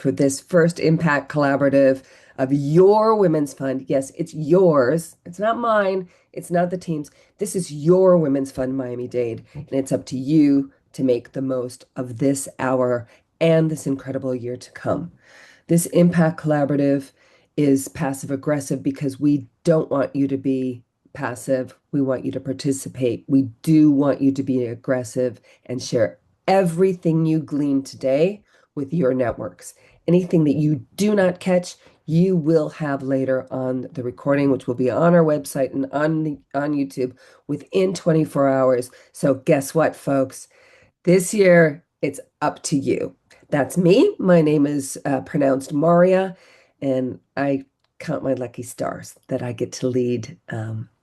for this first Impact Collaborative of your Women's Fund. Yes, it's yours. It's not mine. It's not the team's. This is your Women's Fund, Miami-Dade, and it's up to you to make the most of this hour and this incredible year to come. This Impact Collaborative is passive aggressive because we don't want you to be passive. We want you to participate. We do want you to be aggressive and share everything you glean today with your networks. Anything that you do not catch, you will have later on the recording, which will be on our website and on YouTube within 24 hours. So guess what, folks? This year, it's up to you. That's me. My name is pronounced Maria, and I count my lucky stars that I get to lead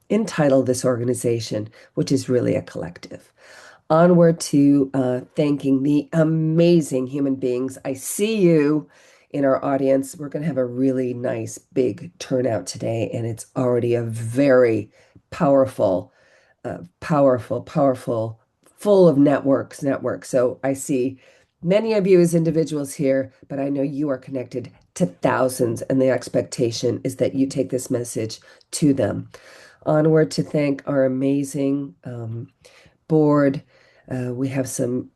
entitle this organization, which is really a collective. Onward to thanking the amazing human beings. I see you in our audience. We're going to have a really nice big turnout today, and it's already a very powerful, powerful, full of networks. So I see many of you as individuals here, but I know you are connected to thousands, and the expectation is that you take this message to them. Onward to thank our amazing board. We have some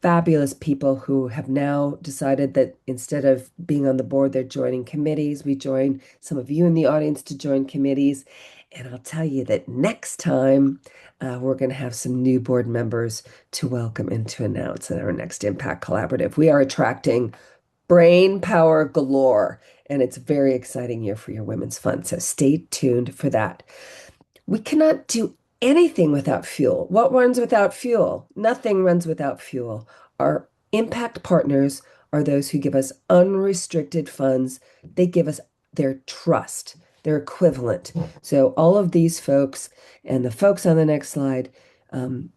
fabulous people who have now decided that instead of being on the board, they're joining committees. We join some of you in the audience to join committees. And I'll tell you that next time we're going to have some new board members to welcome and to announce at our next Impact Collaborative. We are attracting brain power galore, and it's a very exciting year for your Women's Fund. So stay tuned for that. We cannot do anything without fuel. What runs without fuel? Nothing runs without fuel. Our impact partners are those who give us unrestricted funds. They give us their trust, their equivalent. So all of these folks and the folks on the next slide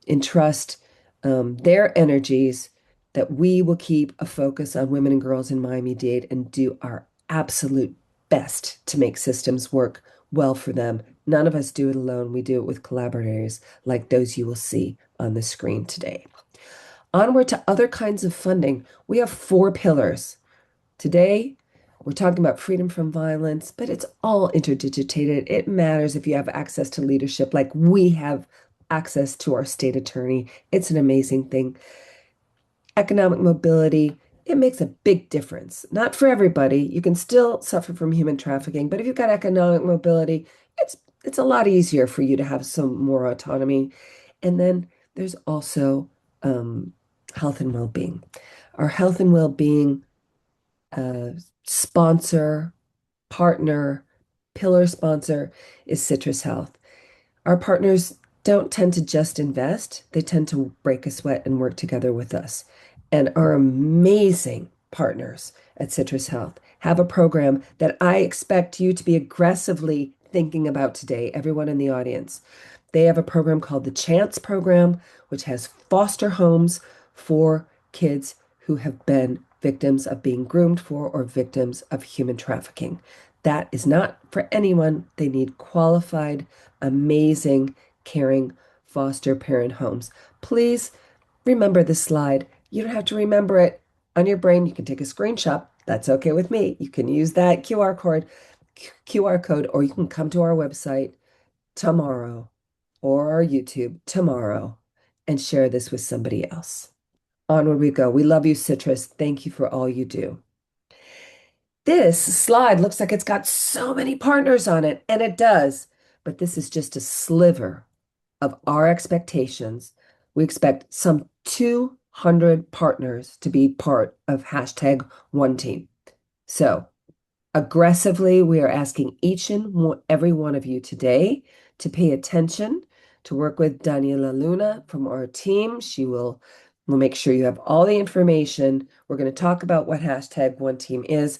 entrust their energies that we will keep a focus on women and girls in Miami-Dade and do our absolute best to make systems work well for them. None of us do it alone. We do it with collaborators like those you will see on the screen today. Onward to other kinds of funding. We have 4 pillars. Today, we're talking about freedom from violence, but it's all interdigitated. It matters if you have access to leadership like we have access to our state attorney. It's an amazing thing. Economic mobility, it makes a big difference. Not for everybody. You can still suffer from human trafficking, but if you've got economic mobility, it's a lot easier for you to have some more autonomy. And then there's also health and well-being. Our health and well-being sponsor, partner, pillar sponsor is Citrus Health. Our partners don't tend to just invest, they tend to break a sweat and work together with us. And our amazing partners at Citrus Health have a program that I expect you to be aggressively thinking about today, everyone in the audience. They have a program called the Chance Program, which has foster homes for kids who have been victims of being groomed for or victims of human trafficking. That is not for anyone. They need qualified, amazing, caring foster parent homes. Please remember this slide. You don't have to remember it on your brain. You can take a screenshot. That's okay with me. You can use that QR code, or you can come to our website tomorrow or our YouTube tomorrow and share this with somebody else. Onward we go. We love you, Citrus. Thank you for all you do. This slide looks like it's got so many partners on it, and it does, but this is just a sliver of our expectations. We expect some 200 partners to be part of #OneTeam. So aggressively, we are asking each and every one of you today to pay attention, to work with Daniela Luna from our team. We'll make sure you have all the information. We're going to talk about what #OneTeam is.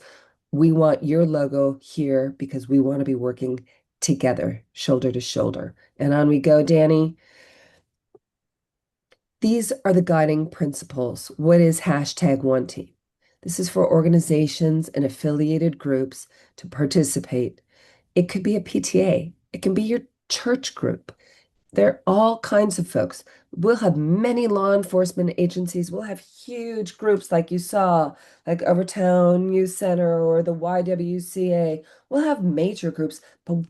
We want your logo here because we want to be working together, shoulder to shoulder. And on we go, Danny. These are the guiding principles. What is #OneTeam? This is for organizations and affiliated groups to participate. It could be a PTA. It can be your church group. There are all kinds of folks. We'll have many law enforcement agencies. We'll have huge groups like you saw, like Overtown Youth Center or the YWCA. We'll have major groups, but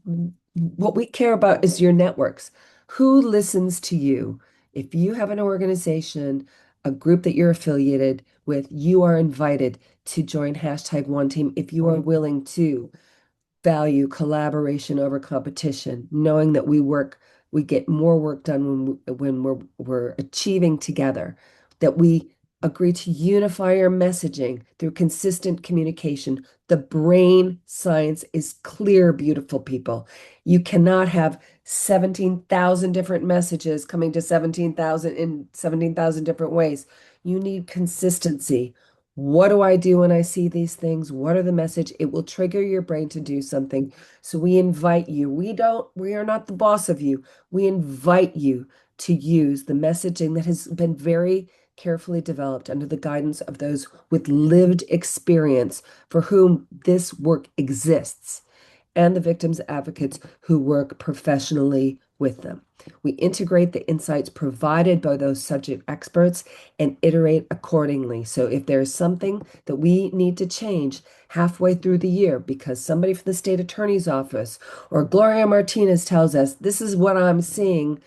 what we care about is your networks. Who listens to you? If you have an organization, a group that you're affiliated with, you are invited to join hashtag One Team if you are willing to value collaboration over competition, knowing that we get more work done when we're achieving together, that we agree to unify our messaging through consistent communication. The brain science is clear, beautiful people. You cannot have 17,000 different messages coming to 17,000 in 17,000 different ways. You need consistency. What do I do when I see these things? What are the message? It will trigger your brain to do something. So we invite you. We are not the boss of you. We invite you to use the messaging that has been very carefully developed under the guidance of those with lived experience for whom this work exists, and the victims' advocates who work professionally with them. We integrate the insights provided by those subject experts and iterate accordingly. So if there's something that we need to change halfway through the year because somebody from the state attorney's office or Gloria Martinez tells us this is what I'm seeing,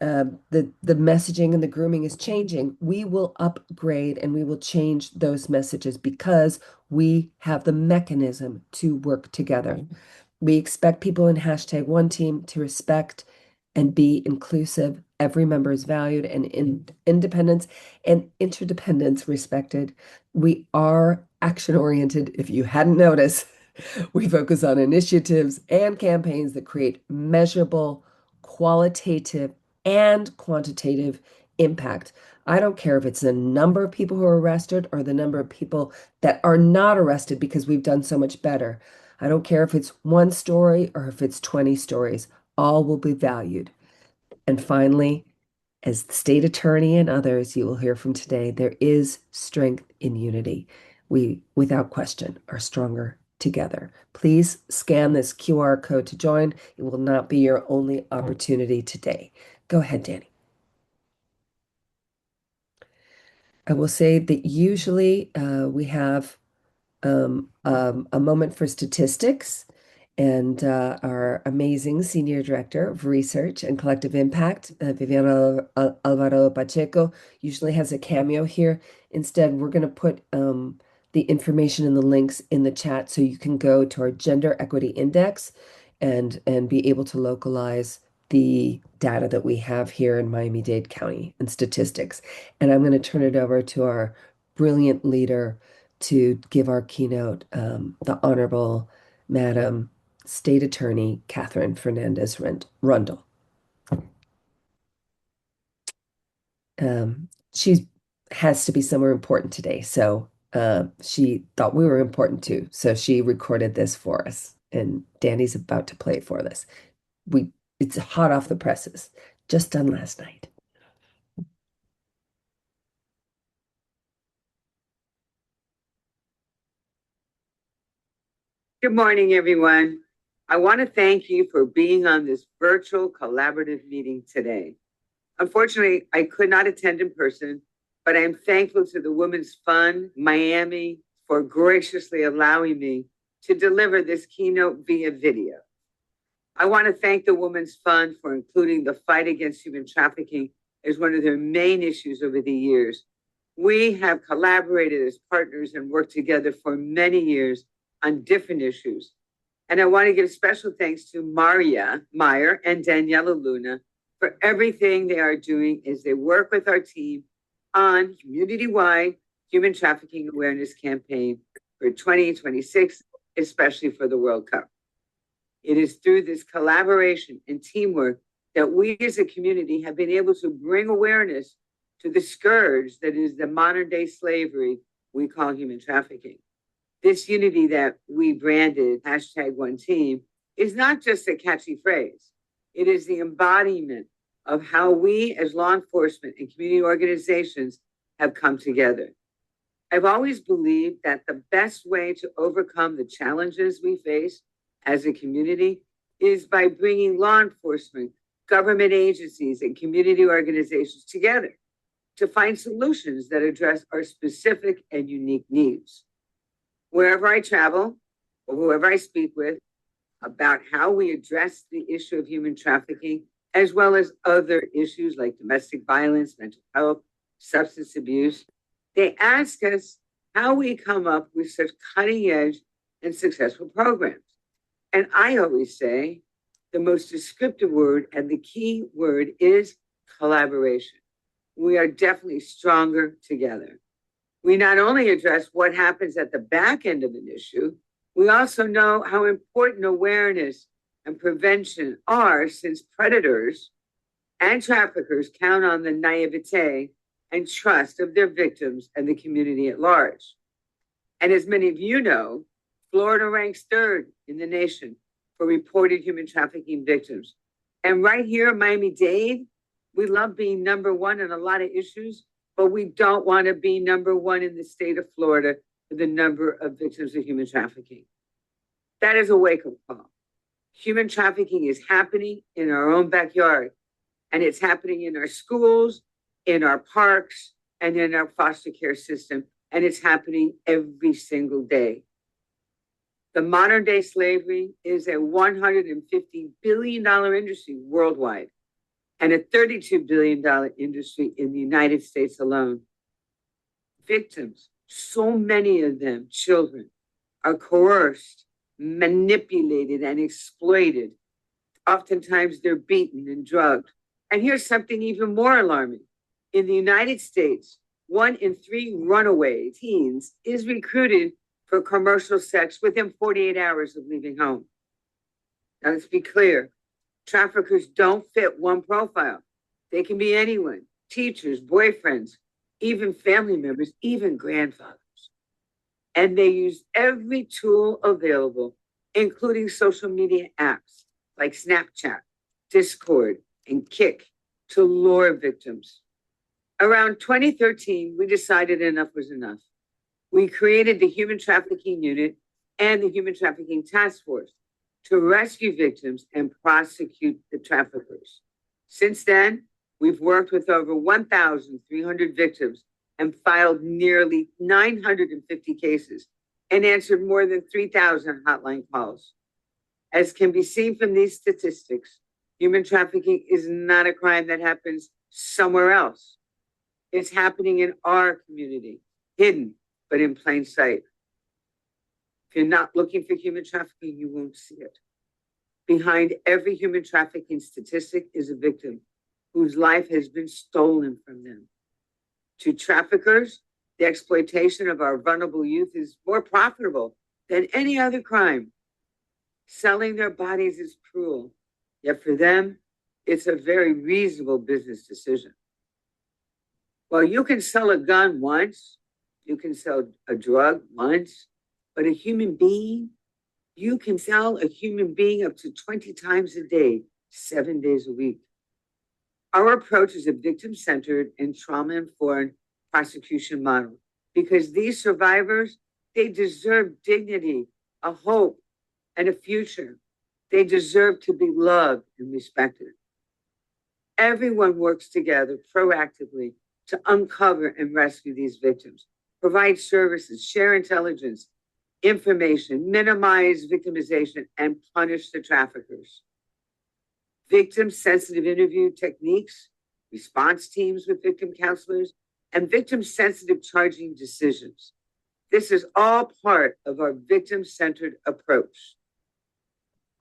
the messaging and the grooming is changing, we will upgrade and we will change those messages because we have the mechanism to work together. We expect people in hashtag One Team to respect and be inclusive. Every member is valued and independence and interdependence respected. We are action oriented. If you hadn't noticed, we focus on initiatives and campaigns that create measurable, qualitative, and quantitative impact. I don't care if it's the number of people who are arrested or the number of people that are not arrested because we've done so much better. I don't care if it's one story or if it's 20 stories, all will be valued. And finally, as the state attorney and others you will hear from today, there is strength in unity. We, without question, are stronger together. Please scan this QR code to join. It will not be your only opportunity today. Go ahead, Danny. I will say that usually we have a moment for statistics. And our amazing Senior Director of Research and Collective Impact, Viviana Alvaro Pacheco, usually has a cameo here. Instead, we're going to put the information and the links in the chat so you can go to our Gender Equity Index and be able to localize the data that we have here in Miami-Dade County and statistics. And I'm going to turn it over to our brilliant leader to give our keynote, the Honorable Madam State Attorney Catherine Fernandez Rundle. She has to be somewhere important today, so she thought we were important too. So she recorded this for us, and Danny's about to play it for us. It's hot off the presses, just done last night. Good morning, everyone. I want to thank you for being on this virtual collaborative meeting today. Unfortunately, I could not attend in person, but I am thankful to the Women's Fund Miami for graciously allowing me to deliver this keynote via video. I want to thank the Women's Fund for including the fight against human trafficking as one of their main issues over the years. We have collaborated as partners and worked together for many years on different issues. And I want to give special thanks to Maria Meyer and Daniela Luna for everything they are doing as they work with our team on community-wide human trafficking awareness campaign for 2026, especially for the World Cup. It is through this collaboration and teamwork that we as a community have been able to bring awareness to the scourge that is the modern day slavery we call human trafficking. This unity that we branded hashtag One Team is not just a catchy phrase. It is the embodiment of how we as law enforcement and community organizations have come together. I've always believed that the best way to overcome the challenges we face as a community is by bringing law enforcement government agencies, and community organizations together to find solutions that address our specific and unique needs. Wherever I travel, or whoever I speak with, about how we address the issue of human trafficking, as well as other issues like domestic violence, mental health, substance abuse, they ask us how we come up with such cutting edge and successful programs. And I always say the most descriptive word and the key word is collaboration. We are definitely stronger together. We not only address what happens at the back end of an issue, we also know how important awareness and prevention are, since predators and traffickers count on the naivete and trust of their victims and the community at large. And as many of you know, Florida ranks third in the nation for reported human trafficking victims. And right here in Miami-Dade, we love being number one on a lot of issues, but we don't want to be number one in the state of Florida for the number of victims of human trafficking. That is a wake-up call. Human trafficking is happening in our own backyard, and it's happening in our schools, in our parks, and in our foster care system, and it's happening every single day. The modern day slavery is a $150 billion industry worldwide and a $32 billion industry in the United States alone. Victims, so many of them children, are coerced, manipulated, and exploited. Oftentimes they're beaten and drugged. And here's something even more alarming. In the United States, 1 in 3 runaway teens is recruited for commercial sex within 48 hours of leaving home. Now, let's be clear. Traffickers don't fit one profile. They can be anyone, teachers, boyfriends, even family members, even grandfathers. And they use every tool available, including social media apps like Snapchat, Discord, and Kik, to lure victims. Around 2013, we decided enough was enough. We created the Human Trafficking Unit and the Human Trafficking Task Force to rescue victims and prosecute the traffickers. Since then, we've worked with over 1,300 victims and filed nearly 950 cases and answered more than 3,000 hotline calls. As can be seen from these statistics, human trafficking is not a crime that happens somewhere else. It's happening in our community, hidden, but in plain sight. If you're not looking for human trafficking, you won't see it. Behind every human trafficking statistic is a victim whose life has been stolen from them. To traffickers, the exploitation of our vulnerable youth is more profitable than any other crime. Selling their bodies is cruel, yet for them, it's a very reasonable business decision. Well, you can sell a gun once, you can sell a drug once, but a human being, you can sell a human being up to 20 times a day, 7 days a week. Our approach is a victim-centered and trauma-informed prosecution model because these survivors, they deserve dignity, a hope, and a future. They deserve to be loved and respected. Everyone works together proactively to uncover and rescue these victims, provide services, share intelligence, information, minimize victimization, and punish the traffickers. Victim-sensitive interview techniques, response teams with victim counselors, and victim-sensitive charging decisions. This is all part of our victim-centered approach.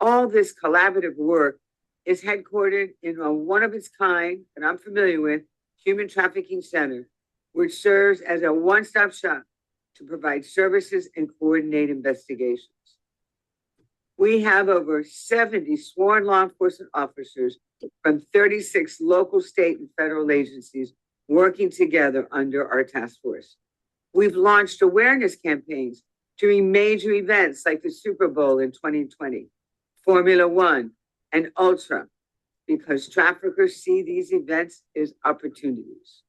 All this collaborative work is headquartered in a one-of-its-kind, that I'm familiar with, Human Trafficking Center, which serves as a one-stop shop to provide services and coordinate investigations. We have over 70 sworn law enforcement officers from 36 local, state, and federal agencies working together under our task force. We've launched awareness campaigns during major events like the Super Bowl in 2020, Formula One, and Ultra, because traffickers see these events as opportunities.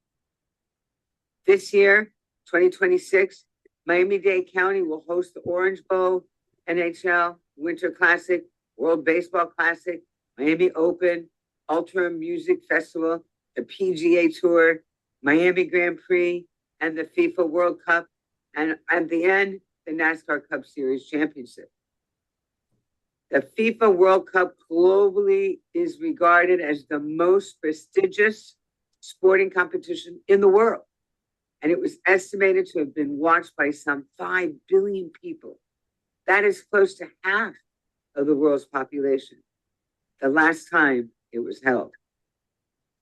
This year, 2026, Miami-Dade County will host the Orange Bowl, NHL, Winter Classic, World Baseball Classic, Miami Open, Ultra Music Festival, the PGA Tour, Miami Grand Prix, and the FIFA World Cup, and at the end, the NASCAR Cup Series Championship. The FIFA World Cup globally is regarded as the most prestigious sporting competition in the world. And it was estimated to have been watched by some 5 billion people. That is close to half of the world's population, the last time it was held.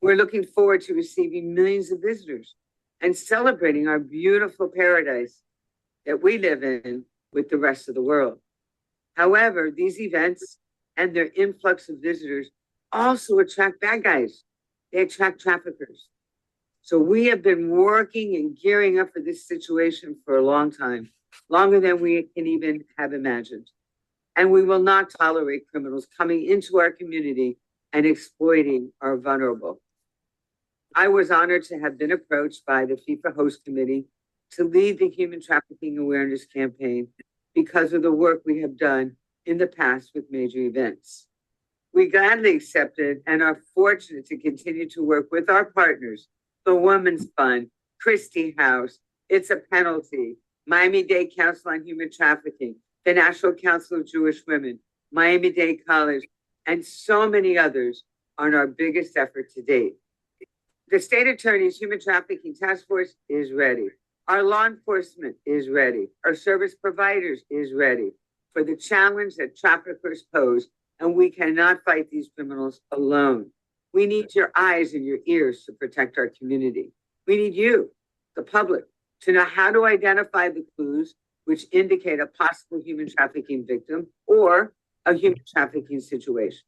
We're looking forward to receiving millions of visitors and celebrating our beautiful paradise that we live in with the rest of the world. However, these events and their influx of visitors also attract bad guys. They attract traffickers. So we have been working and gearing up for this situation for a long time, longer than we can even have imagined. And we will not tolerate criminals coming into our community and exploiting our vulnerable. I was honored to have been approached by the FIFA host committee to lead the human trafficking awareness campaign because of the work we have done in the past with major events. We gladly accepted and are fortunate to continue to work with our partners, the Women's Fund, Christie House, It's a Penalty, Miami-Dade Council on Human Trafficking, the National Council of Jewish Women, Miami-Dade College, and so many others on our biggest effort to date. The state attorney's human trafficking task force is ready. Our law enforcement is ready. Our service providers is ready for the challenge that traffickers pose, and we cannot fight these criminals alone. We need your eyes and your ears to protect our community. We need you, the public, to know how to identify the clues which indicate a possible human trafficking victim or a human trafficking situation.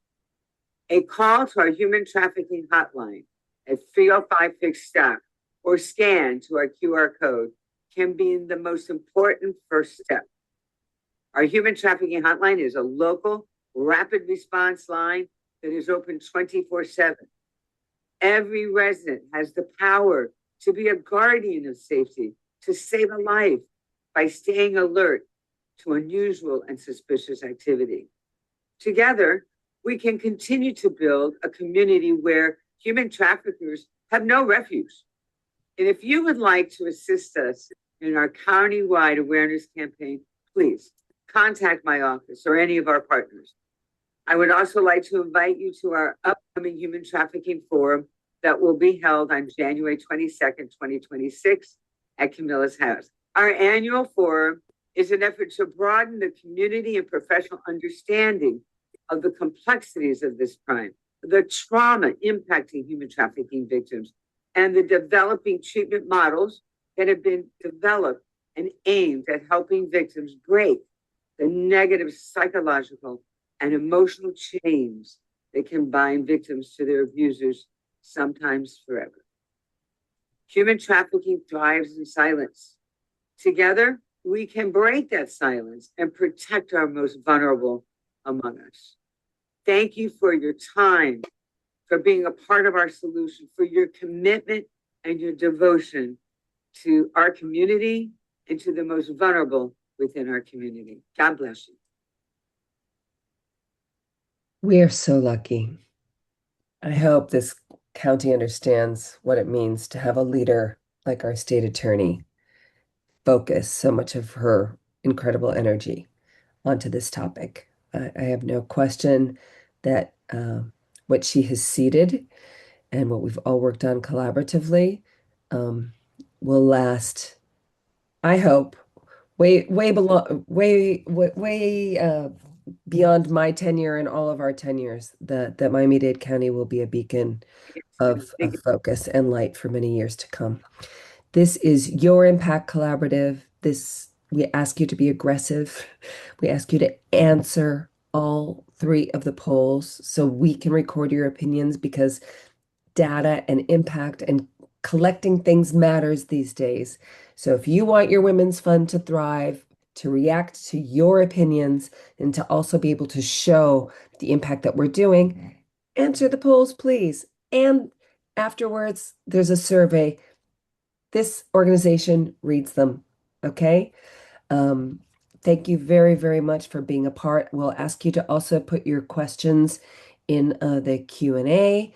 A call to our human trafficking hotline at 305 Fix Stop or scan to our QR code can be the most important first step. Our human trafficking hotline is a local, rapid response line that is open 24/7. Every resident has the power to be a guardian of safety, to save a life by staying alert to unusual and suspicious activity. Together, we can continue to build a community where human traffickers have no refuge. And if you would like to assist us in our county-wide awareness campaign, please contact my office or any of our partners. I would also like to invite you to our upcoming Human Trafficking Forum that will be held on January 22nd, 2026 at Camilla's house. Our annual forum is an effort to broaden the community and professional understanding of the complexities of this crime, the trauma impacting human trafficking victims, and the developing treatment models that have been developed and aimed at helping victims break the negative psychological and emotional chains that can bind victims to their abusers, sometimes forever. Human trafficking thrives in silence. Together, we can break that silence and protect our most vulnerable among us. Thank you for your time, for being a part of our solution, for your commitment and your devotion to our community and to the most vulnerable within our community. God bless you. We are so lucky. I hope this county understands what it means to have a leader like our state attorney focus so much of her incredible energy onto this topic. I have no question that what she has seeded and what we've all worked on collaboratively um, will last, I hope, way below, way beyond my tenure and all of our tenures. That Miami-Dade County will be a beacon of focus and light for many years to come. This is your Impact Collaborative. We ask you to be aggressive. We ask you to answer all three of the polls so we can record your opinions because data and impact and collecting things matters these days. So if you want your Women's Fund to thrive, to react to your opinions, and to also be able to show the impact that we're doing, answer the polls, please. And afterwards, there's a survey. This organization reads them. Okay. Um, Thank you very, very much for being a part. We'll ask you to also put your questions in the Q&A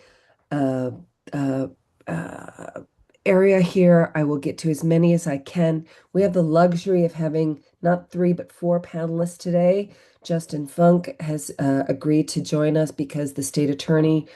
uh, uh, uh, area here. I will get to as many as I can. We have the luxury of having not three, but four panelists today. Justin Funk has agreed to join us because the state attorney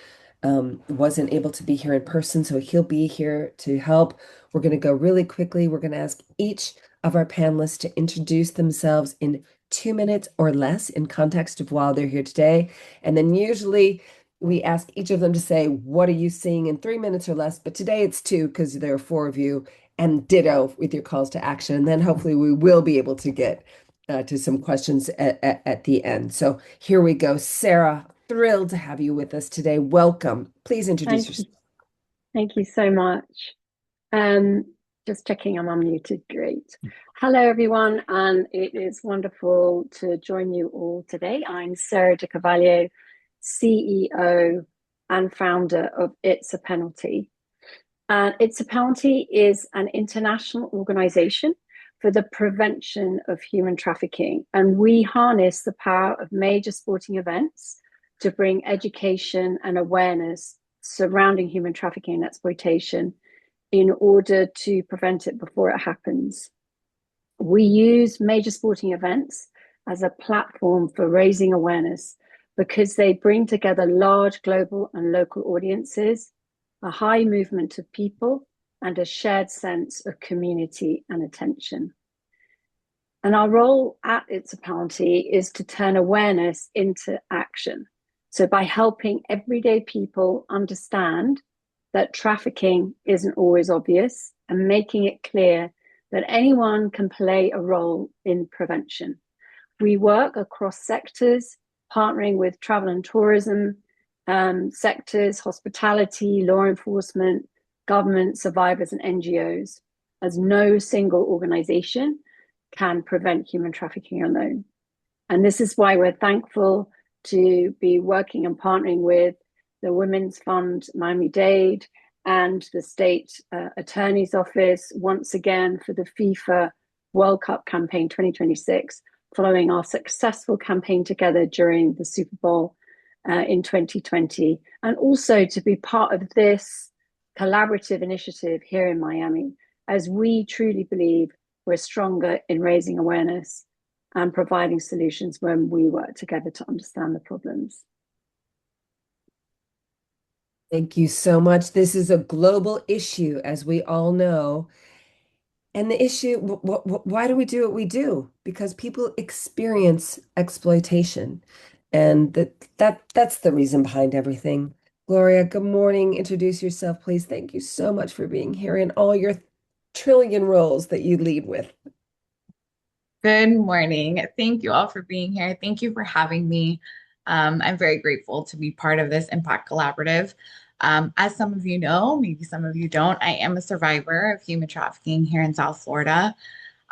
wasn't able to be here in person, so he'll be here to help. We're going to go really quickly. We're going to ask each of our panelists to introduce themselves in 2 minutes or less in context of why they're here today. And then usually we ask each of them to say, what are you seeing in 3 minutes or less? But today it's two because there are four of you, and ditto with your calls to action. And then hopefully we will be able to get to some questions at the end. So here we go. Sarah, thrilled to have you with us today. Welcome. Please introduce Thank yourself. you. Thank you so much. Um, just checking I'm unmuted. Great. Hello, everyone, and it is wonderful to join you all today. I'm Sarah De Carvalho, CEO and founder of It's a Penalty. And It's a Penalty is an international organization for the prevention of human trafficking, and we harness the power of major sporting events to bring education and awareness surrounding human trafficking and exploitation in order to prevent it before it happens. We use major sporting events as a platform for raising awareness because they bring together large global and local audiences, a high movement of people, and a shared sense of community and attention. And our role at It's a Penalty is to turn awareness into action. So by helping everyday people understand that trafficking isn't always obvious and making it clear that anyone can play a role in prevention. We work across sectors, partnering with travel and tourism sectors, hospitality, law enforcement, government, survivors, and NGOs, as no single organization can prevent human trafficking alone. And this is why we're thankful to be working and partnering with the Women's Fund Miami-Dade and the State Attorney's Office once again for the FIFA World Cup campaign 2026, following our successful campaign together during the Super Bowl in 2020, and also to be part of this collaborative initiative here in Miami, as we truly believe we're stronger in raising awareness and providing solutions when we work together to understand the problems. Thank you so much. This is a global issue, as we all know. And the issue, why do we do what we do? Because people experience exploitation. And that's the reason behind everything. Gloria, good morning. Introduce yourself, please. Thank you so much for being here in all your trillion roles that you lead with. Good morning. Thank you all for being here. Thank you for having me. I'm very grateful to be part of this Impact Collaborative. As some of you know, maybe some of you don't, I am a survivor of human trafficking here in South Florida.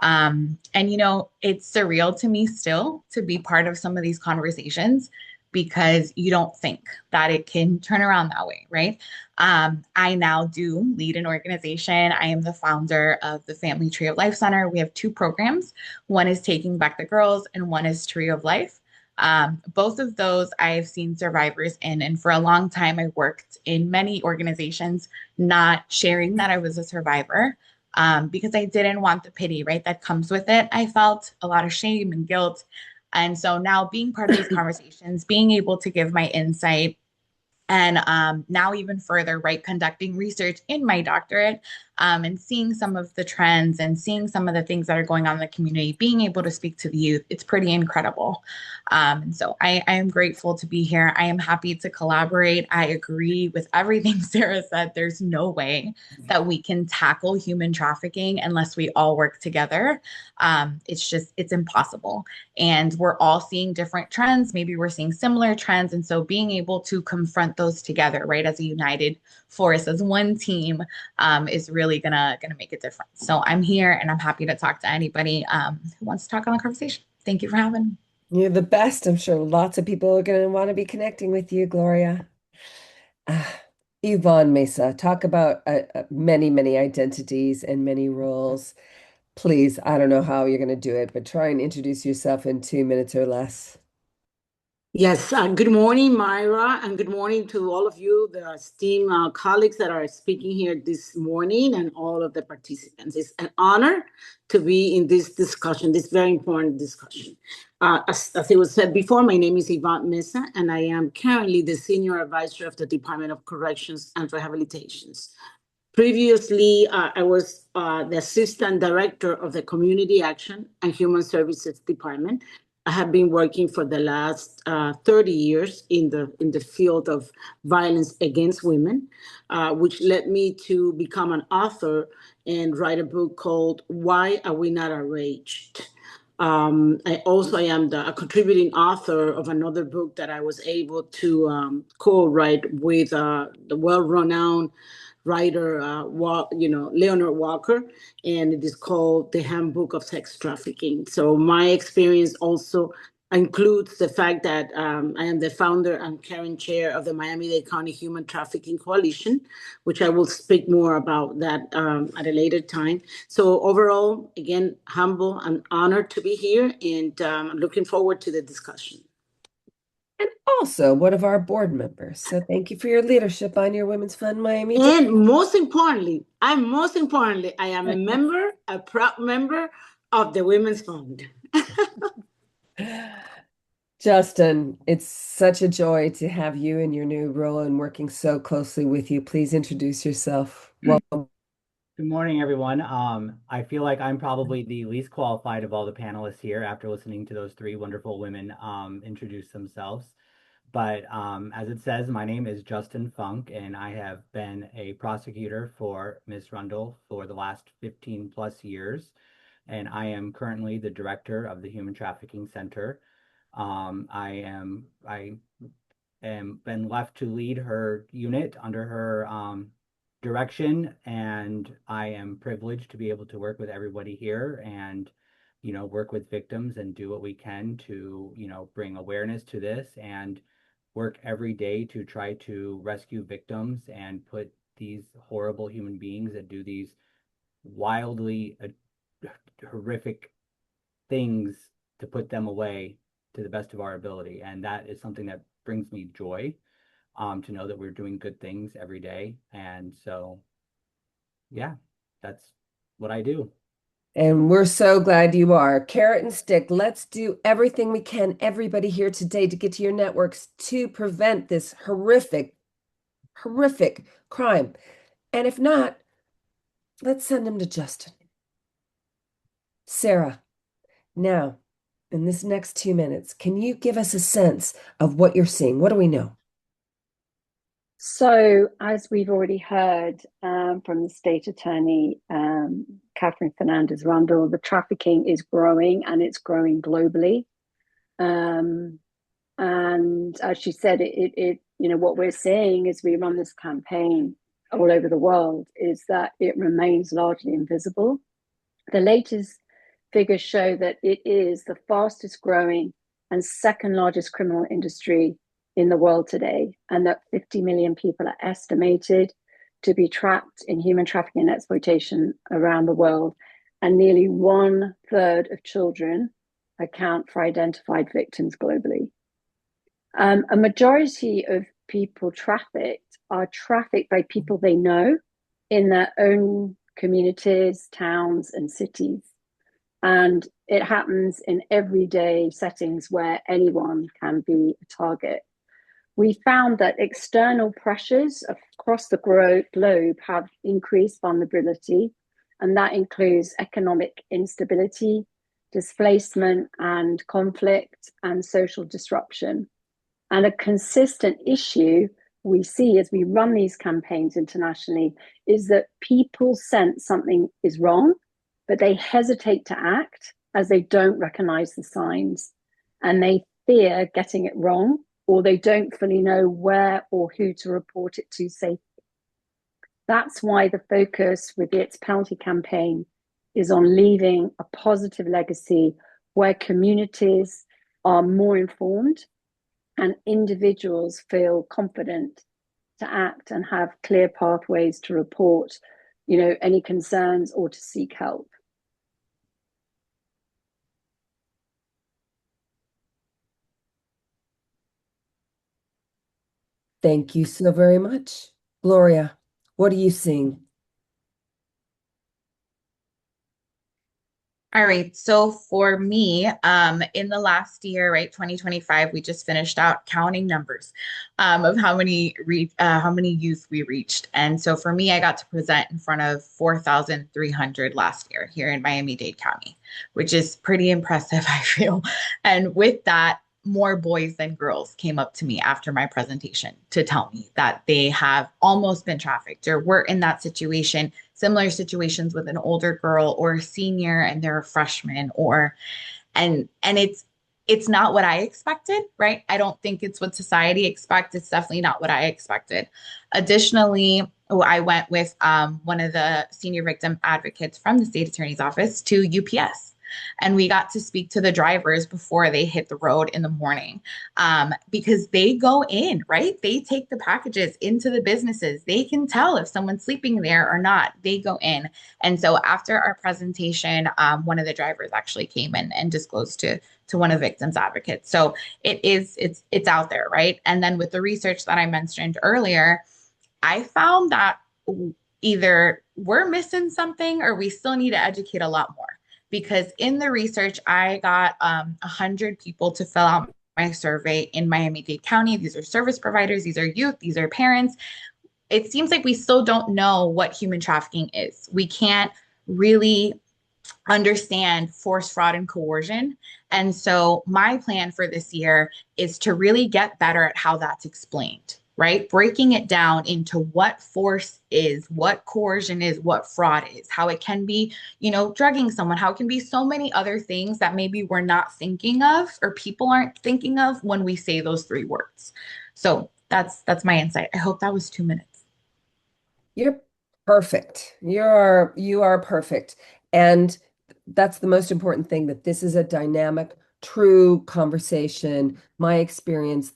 It's surreal to me still to be part of some of these conversations because you don't think that it can turn around that way, right? I now do lead an organization. I am the founder of the Family Tree of Life Center. We have two programs. One is Taking Back the Girls, and one is Tree of Life. Both of those I have seen survivors in, and for a long time, I worked in many organizations not sharing that I was a survivor because I didn't want the pity, right, that comes with it. I felt a lot of shame and guilt. And so now being part of these conversations, being able to give my insight, and now even further, right, conducting research in my doctorate and seeing some of the trends and seeing some of the things that are going on in the community, being able to speak to the youth, it's pretty incredible. So I am grateful to be here. I am happy to collaborate. I agree with everything Sarah said. There's no way that we can tackle human trafficking unless we all work together. It's impossible. And we're all seeing different trends. Maybe we're seeing similar trends. And so being able to confront those together, right, as a united force, as one team, is really gonna make a difference. So I'm here and I'm happy to talk to anybody who wants to talk on the conversation. Thank you for having me. You're the best. I'm sure lots of people are going to want to be connecting with you, Gloria. Ah, Yvonne Mesa, talk about many, many identities and many roles. Please, I don't know how you're going to do it, but try and introduce yourself in 2 minutes or less. Yes, good morning, Myra, and good morning to all of you, the esteemed colleagues that are speaking here this morning, and all of the participants. It's an honor to be in this discussion, this very important discussion. As it was said before, my name is Yvonne Mesa, and I am currently the Senior Advisor of the Department of Corrections and Rehabilitations. Previously, I was the Assistant Director of the Community Action and Human Services Department. I have been working for the last 30 years in the field of violence against women, which led me to become an author and write a book called "Why Are We Not Outraged?" I am a contributing author of another book that I was able to co-write with the well-renowned writer, Leonard Walker, and it is called The Handbook of Sex Trafficking. So my experience also includes the fact that I am the founder and current chair of the Miami-Dade County Human Trafficking Coalition, which I will speak more about that at a later time. So overall, again, humble and honored to be here, and looking forward to the discussion. And also one of our board members. So thank you for your leadership on your Women's Fund Miami-Dade. And most importantly, I am a proud member of the Women's Fund. Justin, it's such a joy to have you in your new role and working so closely with you. Please introduce yourself. Welcome. Good morning, everyone. I feel like I'm probably the least qualified of all the panelists here after listening to those three wonderful women introduce themselves. But as it says, my name is Justin Funk, and I have been a prosecutor for Ms. Rundle for the last 15 plus years. And I am currently the director of the Human Trafficking Center. I am been left to lead her unit under her direction, and I am privileged to be able to work with everybody here and work with victims and do what we can to bring awareness to this and work every day to try to rescue victims and put these horrible human beings that do these wildly horrific things, to put them away to the best of our ability. And that is something that brings me joy, to know that we're doing good things every day. And so, yeah, that's what I do. And we're so glad you are. Carrot and stick. Let's do everything we can, everybody here today, to get to your networks to prevent this horrific, horrific crime. And if not, let's send them to Justin. Sarah, now, in this next 2 minutes, can you give us a sense of what you're seeing? What do we know? So, as we've already heard from the state attorney, Catherine Fernandez Rundle, the trafficking is growing, and it's growing globally. And as she said, what we're seeing as we run this campaign all over the world is that it remains largely invisible. The latest figures show that it is the fastest growing and second largest criminal industry in the world today, and that 50 million people are estimated to be trapped in human trafficking and exploitation around the world, and nearly 1/3 of children account for identified victims globally. A majority of people trafficked are trafficked by people they know in their own communities, towns, and cities. And it happens in everyday settings where anyone can be a target. We found that external pressures across the globe have increased vulnerability, and that includes economic instability, displacement and conflict, and social disruption. And a consistent issue we see as we run these campaigns internationally is that people sense something is wrong, but they hesitate to act as they don't recognize the signs, and they fear getting it wrong, or they don't fully know where or who to report it to safely. That's why the focus with the It's Penalty campaign is on leaving a positive legacy where communities are more informed and individuals feel confident to act and have clear pathways to report, any concerns or to seek help. Thank you so very much. Gloria, what are you seeing? All right. So for me, in the last year, right, 2025, we just finished out counting numbers, of how many youth we reached. And so for me, I got to present in front of 4,300 last year here in Miami-Dade County, which is pretty impressive, I feel. And with that, more boys than girls came up to me after my presentation to tell me that they have almost been trafficked or were in that situation, similar situations with an older girl or a senior and they're a freshman, or and it's not what I expected, right? I don't think it's what society expects. It's definitely not what I expected. Additionally, I went with one of the senior victim advocates from the state attorney's office to UPS. And we got to speak to the drivers before they hit the road in the morning, because they go in, right? They take the packages into the businesses. They can tell if someone's sleeping there or not. They go in. And so after our presentation, one of the drivers actually came in and disclosed to one of the victims advocates. So it's out there, right? And then with the research that I mentioned earlier, I found that either we're missing something or we still need to educate a lot more. Because in the research, I got 100 people to fill out my survey in Miami-Dade County. These are service providers, these are youth, these are parents. It seems like we still don't know what human trafficking is. We can't really understand force, fraud, and coercion. And so my plan for this year is to really get better at how that's explained, right? Breaking it down into what force is, what coercion is, what fraud is, how it can be, drugging someone, how it can be so many other things that maybe we're not thinking of or people aren't thinking of when we say those three words. So that's my insight. I hope that was 2 minutes. You're perfect. You are perfect. And that's the most important thing, that this is a dynamic, true conversation. My experience,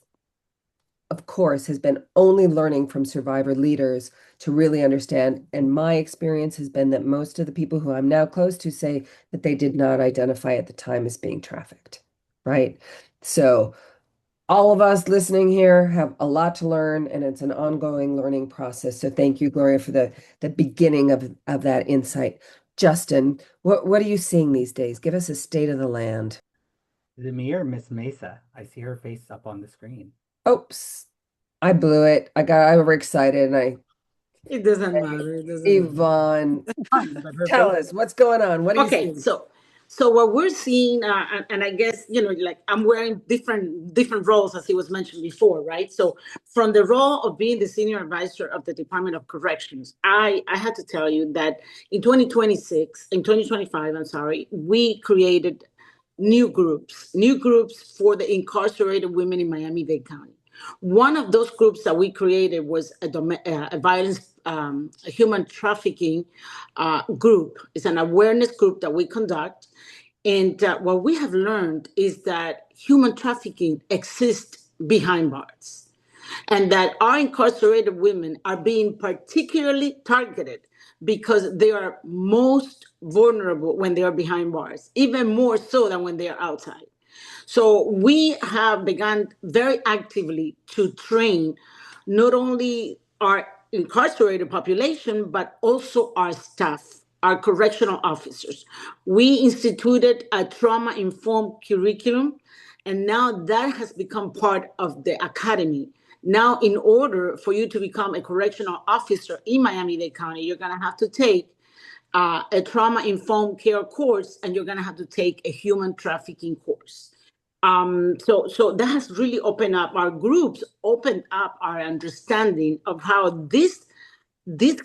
of course, has been only learning from survivor leaders to really understand. And my experience has been that most of the people who I'm now close to say that they did not identify at the time as being trafficked, right? So all of us listening here have a lot to learn, and it's an ongoing learning process. So thank you, Gloria, for the beginning of that insight. Justin, what are you seeing these days? Give us a state of the land. Is it me or Miss Mesa? I see her face up on the screen. Oops, I blew it. I got overexcited and I It doesn't matter. It doesn't matter. Yvonne, But her tell face. us what's going on. What are you Okay, seeing? so what we're seeing, and I guess like I'm wearing different roles as it was mentioned before, right? So from the role of being the senior advisor of the Department of Corrections, I had to tell you that in 2025, I'm sorry, we created new groups for the incarcerated women in Miami-Dade County. One of those groups that we created was a violence, a human trafficking group. It's an awareness group that we conduct. And what we have learned is that human trafficking exists behind bars, and that our incarcerated women are being particularly targeted because they are most vulnerable when they are behind bars, even more so than when they are outside. So we have begun very actively to train not only our incarcerated population, but also our staff, our correctional officers. We instituted a trauma informed curriculum, and now that has become part of the academy. Now, in order for you to become a correctional officer in Miami-Dade County, you're going to have to take a trauma informed care course, and you're going to have to take a human trafficking course. So that has really opened up our groups, opened up our understanding of how this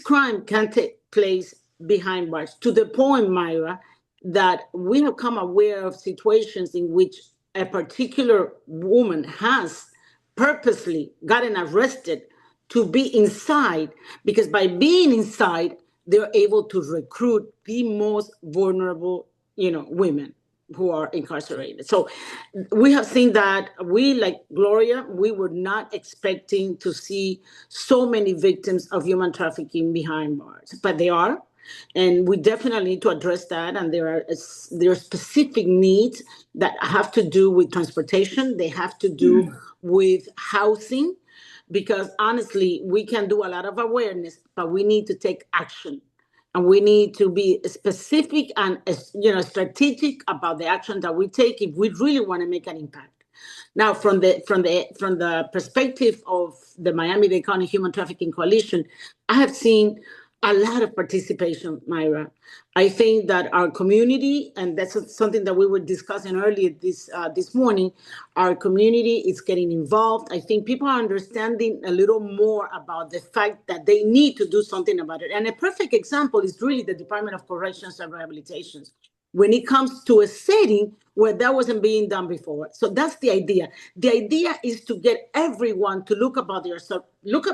crime can take place behind bars, to the point, Myra, that we have come aware of situations in which a particular woman has purposely gotten arrested to be inside, because by being inside, they're able to recruit the most vulnerable, women who are incarcerated. So we have seen that. We, like Gloria, we were not expecting to see so many victims of human trafficking behind bars, but they are. And we definitely need to address that. And there are specific needs that have to do with transportation. They have to do with housing. because honestly, we can do a lot of awareness, but we need to take action. And we need to be specific and strategic about the action that we take if we really want to make an impact. Now, from the perspective of the Miami-Dade County Human Trafficking Coalition, I have seen a lot of participation, Myra. I think that our community, and that's something that we were discussing earlier this morning, our community is getting involved. I think people are understanding a little more about the fact that they need to do something about it. And a perfect example is really the Department of Corrections and Rehabilitation when it comes to a setting where that wasn't being done before. So that's the idea. The idea is to get everyone to look around your surroundings, look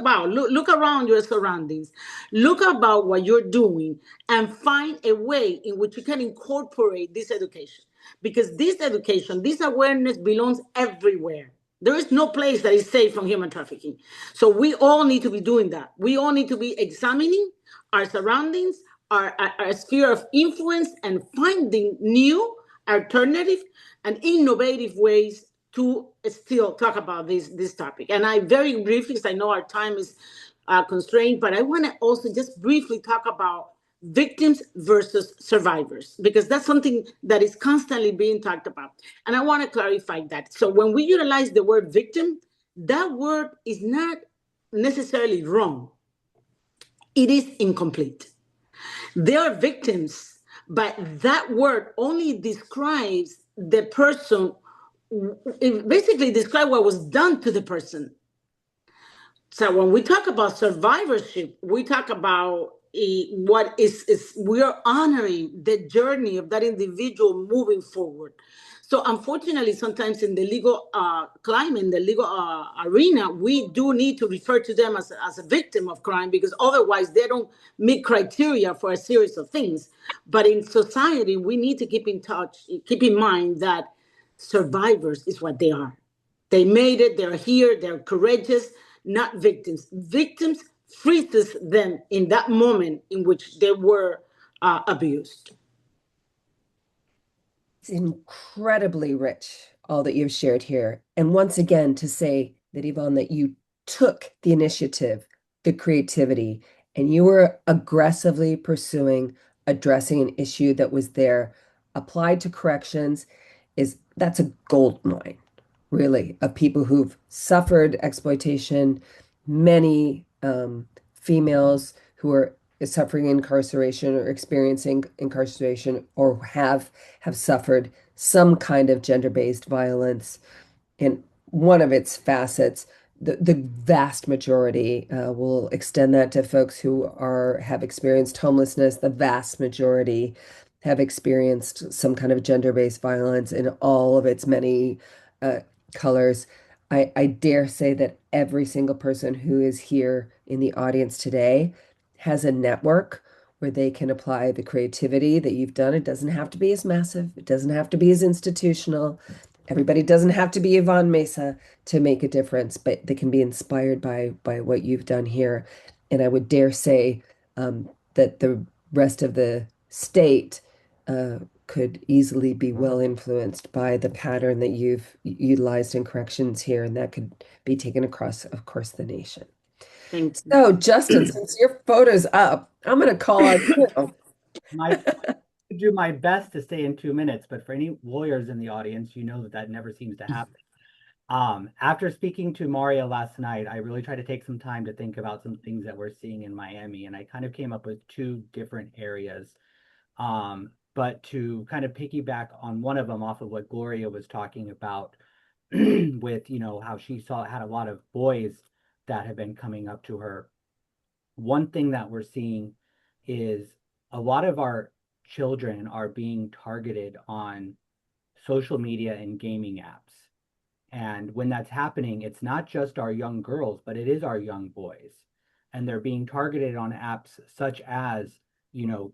about what you're doing, and find a way in which you can incorporate this education. Because this education, this awareness belongs everywhere. There is no place that is safe from human trafficking. So we all need to be doing that. We all need to be examining our surroundings, our sphere of influence, and finding new, alternative, and innovative ways to still talk about this topic. And I very briefly, because I know our time is constrained, but I want to also just briefly talk about victims versus survivors, because that's something that is constantly being talked about. And I want to clarify that. So when we utilize the word victim, that word is not necessarily wrong. It is incomplete. They are victims, but that word only describes the person. It basically describes what was done to the person. So when we talk about survivorship, we talk about what is we are honoring the journey of that individual moving forward. So unfortunately, sometimes in the legal climate, in the legal arena, we do need to refer to them as a victim of crime, because otherwise they don't meet criteria for a series of things. But in society, we need to keep in mind that survivors is what they are. They made it, they're here, they're courageous, not victims. Victims freezes them in that moment in which they were abused. It's incredibly rich, all that you've shared here. And once again, to say that, Yvonne, that you took the initiative, the creativity, and you were aggressively pursuing addressing an issue that was there, applied to corrections, that's a gold mine, really, of people who've suffered exploitation, many females who are suffering incarceration or experiencing incarceration or have suffered some kind of gender-based violence in one of its facets. The vast majority will extend that to folks who have experienced homelessness. The vast majority have experienced some kind of gender-based violence in all of its many uh, colors. I dare say that every single person who is here in the audience today has a network where they can apply the creativity that you've done. It doesn't have to be as massive. It doesn't have to be as institutional. Everybody doesn't have to be Yvonne Mesa to make a difference, but they can be inspired by what you've done here. And I would dare say that the rest of the state could easily be well influenced by the pattern that you've utilized in corrections here, and that could be taken across, of course, the nation. Thank you. So, Justin, since your photo's up, I'm going to call on you. My do my best to stay in 2 minutes, but for any lawyers in the audience, you know that never seems to happen. After speaking to Maria last night, I really tried to take some time to think about some things that we're seeing in Miami, and I kind of came up with two different areas. But to kind of piggyback on one of them off of what Gloria was talking about with, how she had a lot of boys that have been coming up to her. One thing that we're seeing is a lot of our children are being targeted on social media and gaming apps. And when that's happening, it's not just our young girls, but it is our young boys. And they're being targeted on apps such as,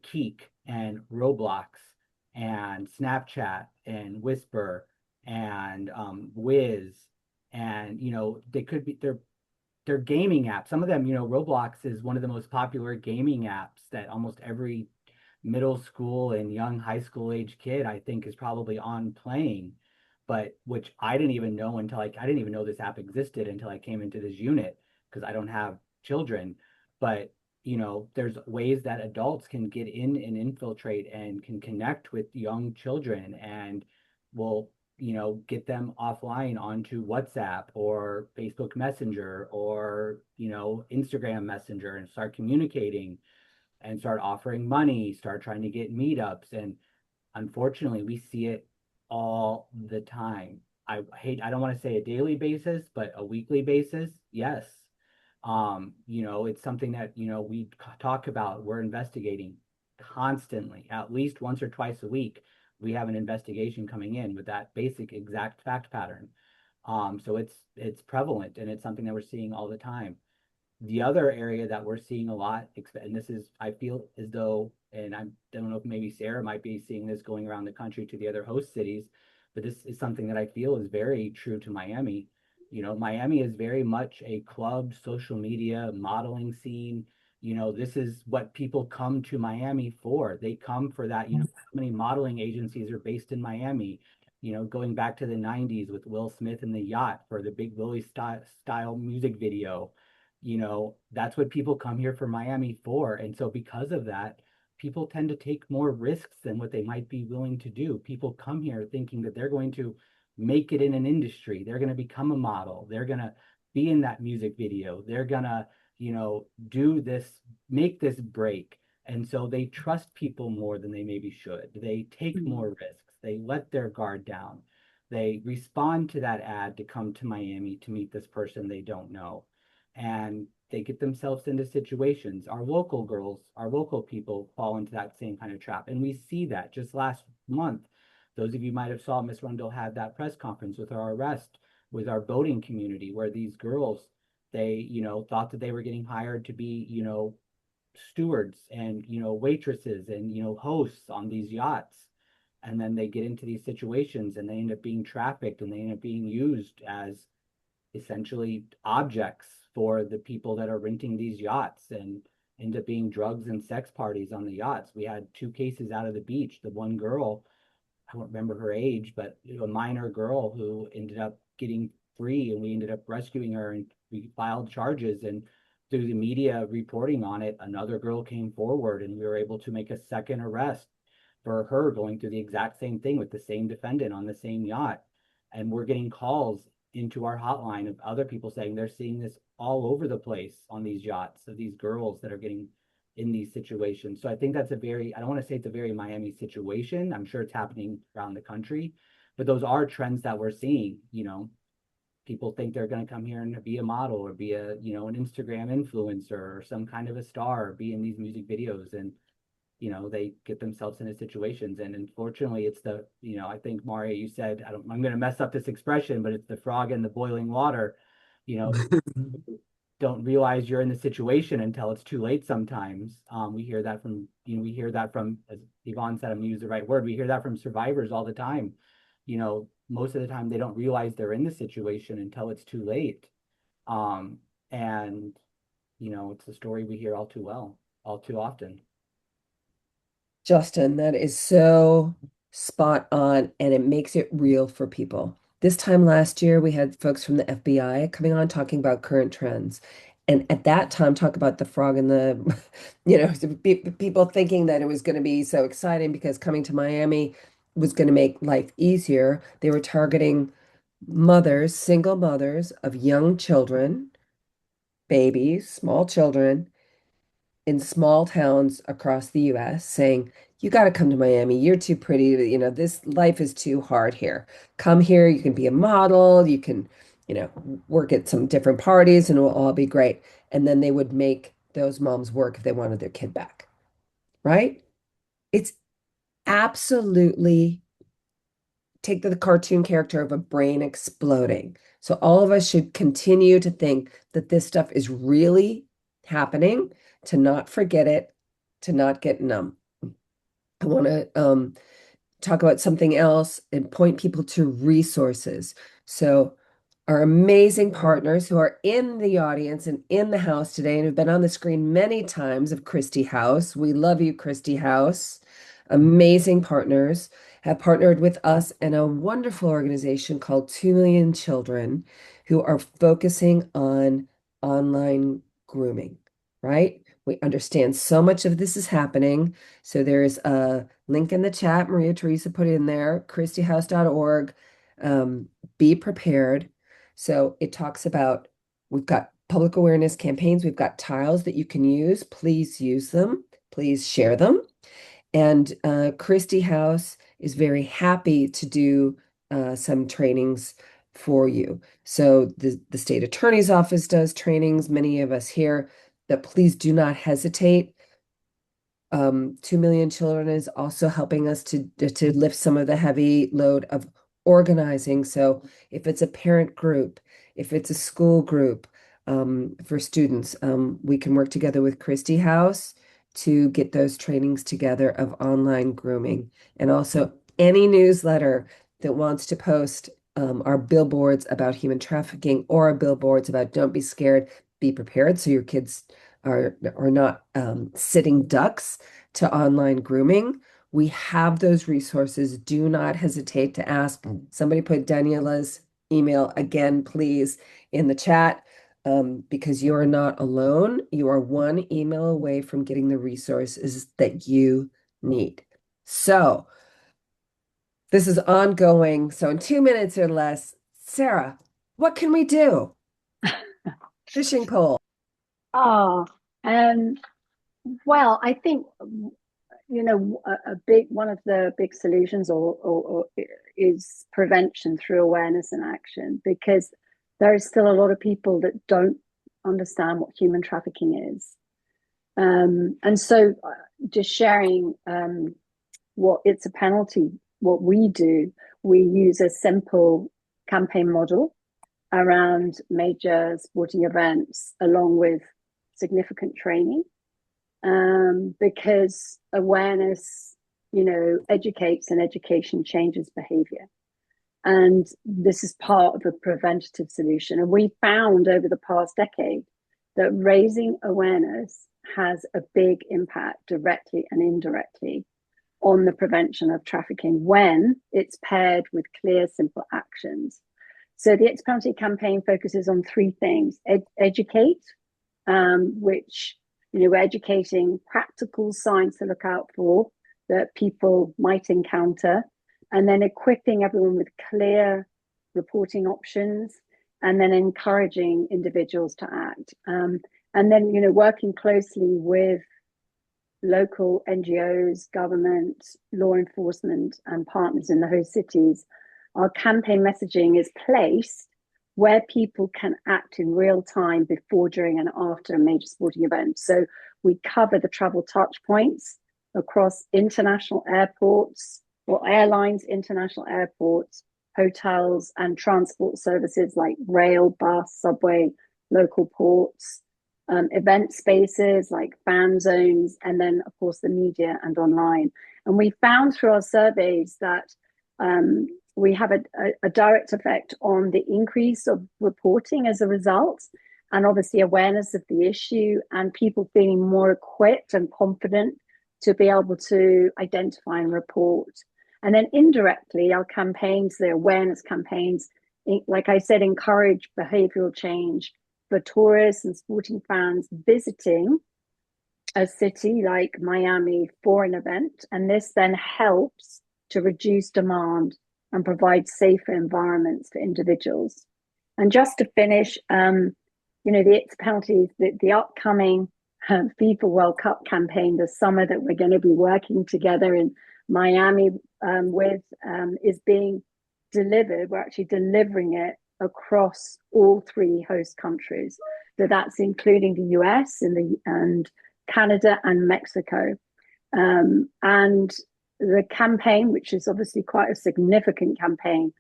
Keek and Roblox and Snapchat and Whisper and Wiz. And, they're gaming apps. Some of them, Roblox is one of the most popular gaming apps that almost every middle school and young high school age kid, I think, is probably on playing, but which I didn't even know until I didn't even know this app existed until I came into this unit. because I don't have children, but there's ways that adults can get in and infiltrate and can connect with young children and will, get them offline onto WhatsApp or Facebook Messenger or, Instagram Messenger and start communicating and start offering money, start trying to get meetups. And unfortunately, we see it all the time. I don't want to say a daily basis, but a weekly basis, yes. It's something that, we talk about, we're investigating constantly, at least once or twice a week. We have an investigation coming in with that basic exact fact pattern. So it's prevalent and it's something that we're seeing all the time. The other area that we're seeing a lot, and this is, I feel as though, and I don't know if maybe Sarah might be seeing this going around the country to the other host cities, but this is something that I feel is very true to Miami. Miami is very much a club, social media, modeling scene. This is what people come to Miami for. They come for that. How many modeling agencies are based in Miami? Going back to the 90s with Will Smith and the yacht for the Big Willie style music video. That's what people come here for Miami for. And so because of that, people tend to take more risks than what they might be willing to do. People come here thinking that they're going to make it in an industry. They're going to become a model. They're going to be in that music video. They're going to, do this, make this break. And so they trust people more than they maybe should. They take more risks. They let their guard down. They respond to that ad to come to Miami to meet this person they don't know, and they get themselves into situations. Our local girls, our local people fall into that same kind of trap. And we see that just last month. Those of you might have saw Miss Rundle had that press conference with our arrest with our boating community where these girls, they, thought that they were getting hired to be, stewards and, waitresses and, hosts on these yachts. And then they get into these situations and they end up being trafficked and they end up being used as essentially objects for the people that are renting these yachts and end up being drugs and sex parties on the yachts. We had two cases out of the beach. The one girl, I don't remember her age, but a minor girl who ended up getting free and we ended up rescuing her and we filed charges, and through the media reporting on it, another girl came forward and we were able to make a second arrest for her going through the exact same thing with the same defendant on the same yacht. And we're getting calls into our hotline of other people saying they're seeing this all over the place on these yachts of these girls that are getting in these situations. So I think that's I don't want to say it's a very Miami situation. I'm sure it's happening around the country, but those are trends that we're seeing. People think they're going to come here and be a model or be an Instagram influencer or some kind of a star or be in these music videos. And they get themselves into situations. And unfortunately, it's I think, Maria, you said, I'm going to mess up this expression, but it's the frog in the boiling water. You know, don't realize you're in the situation until it's too late sometimes. We hear that from, as Yvonne said, I'm going to use the right word. We hear that from survivors all the time. Most of the time they don't realize they're in the situation until it's too late. And, it's a story we hear all too well, all too often. Justin, that is so spot on, and it makes it real for people. This time last year, we had folks from the FBI coming on talking about current trends. And at that time, talk about the frog in the, people thinking that it was going to be so exciting because coming to Miami was going to make life easier. They were targeting mothers, single mothers of young children, babies, small children in small towns across the US saying, you got to come to Miami. You're too pretty. This life is too hard here. Come here. You can be a model. You can, work at some different parties and it will all be great. And then they would make those moms work if they wanted their kid back, right? It's absolutely take the cartoon character of a brain exploding. So all of us should continue to think that this stuff is really happening, to not forget it, to not get numb. I want to talk about something else and point people to resources. So our amazing partners who are in the audience and in the house today and have been on the screen many times of Christie House. We love you, Christie House. Amazing partners have partnered with us and a wonderful organization called 2 Million Children who are focusing on online grooming, right? We understand so much of this is happening. So there's a link in the chat. Maria Teresa put in there, christiehouse.org. Be prepared. So it talks about we've got public awareness campaigns. We've got tiles that you can use. Please use them. Please share them. And Christie House is very happy to do some trainings for you. So the state attorney's office does trainings, many of us here, but please do not hesitate. 2 Million Children is also helping us to lift some of the heavy load of organizing. So if it's a parent group, if it's a school group for students, we can work together with Christie House to get those trainings together of online grooming. And also any newsletter that wants to post our billboards about human trafficking or our billboards about don't be scared, be prepared. So your kids are not sitting ducks to online grooming. We have those resources. Do not hesitate to ask. Somebody put Daniela's email again, please, in the chat, because you are not alone. You are one email away from getting the resources that you need. So this is ongoing. So in 2 minutes or less, Sarah, what can we do? Fishing pole. Oh, um, well, I think a big one of the big solutions or is prevention through awareness and action, because there is still a lot of people that don't understand what human trafficking is. And so just sharing what it's a penalty, what we do, we use a simple campaign model around major sporting events along with significant training, because awareness, educates, and education changes behavior. And this is part of a preventative solution. And we found over the past decade that raising awareness has a big impact directly and indirectly on the prevention of trafficking when it's paired with clear, simple actions. So the ex-penalty campaign focuses on three things: educate, which we're educating practical signs to look out for that people might encounter, and then equipping everyone with clear reporting options, and then encouraging individuals to act. And then working closely with local NGOs, government, law enforcement, and partners in the host cities. Our campaign messaging is placed where people can act in real time before, during, and after a major sporting event. So we cover the travel touch points across international airports or airlines, international airports, hotels, and transport services like rail, bus, subway, local ports, event spaces like fan zones, and then, of course, the media and online. And we found through our surveys that we have a direct effect on the increase of reporting as a result, and obviously awareness of the issue, and people feeling more equipped and confident to be able to identify and report. And then indirectly, our campaigns, the awareness campaigns, like I said, encourage behavioral change for tourists and sporting fans visiting a city like Miami for an event. And this then helps to reduce demand and provide safer environments for individuals. And just to finish, the penalties, the upcoming FIFA World Cup campaign this summer that we're going to be working together in Miami with is being delivered. We're actually delivering it across all three host countries. So that's including the US and Canada and Mexico. And the campaign, which is obviously quite a significant campaign,